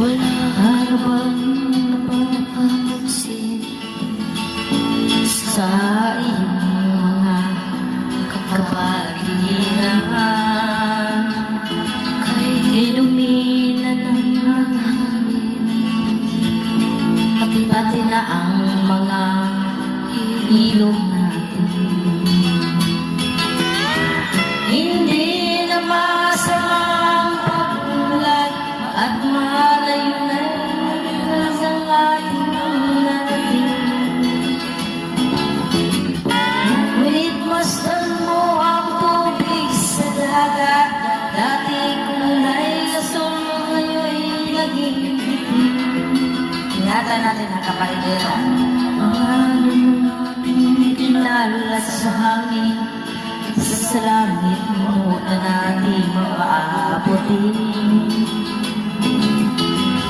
Wala ka bang napapansin sa iyong mga kabalighan? Kay lumina ng hangin, pati na ang mga ilog natin. Hindi na masamang pagmulat at malayo na ang ating narating. Ngunit masdan mo ang tubig sa dagat. Dati kulay lasol mo, ngayon'y naging itim. Ingatan natin ang kapaligiran. Ang natin kinalat sa hangin, sa langit mo na natin mapaabutin,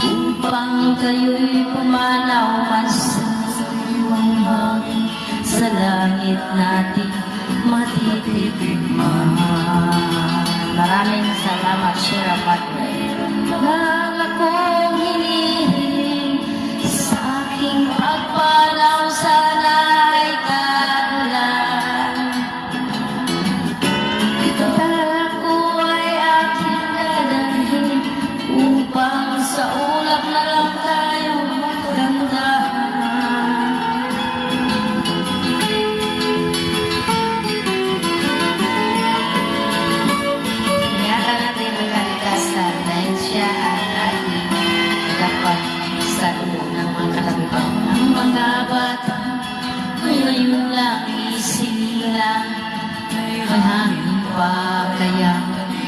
upang kayo'y pumanaw man sa iyong hangin, sa langit natin matitikman. Maraming salamat, Shira Partner. Nang akong hinihiling sa aking pagpanaw, sana ay kagulan. Ako ay aking dadalhin upang sa ulap na lang tayo magdandahan. Ingatan natin ang kalikasan dahil siya ang ating dapat sa loob ng mga kalabipan. Ang mga bata ngayon lang isilang may hangin pa kaya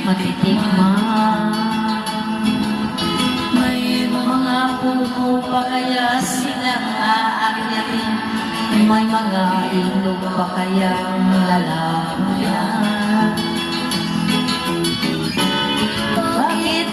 matitikman. May mga puno pa kaya silang aakyatin. May mga ilog pa kaya lalamunan. Bakit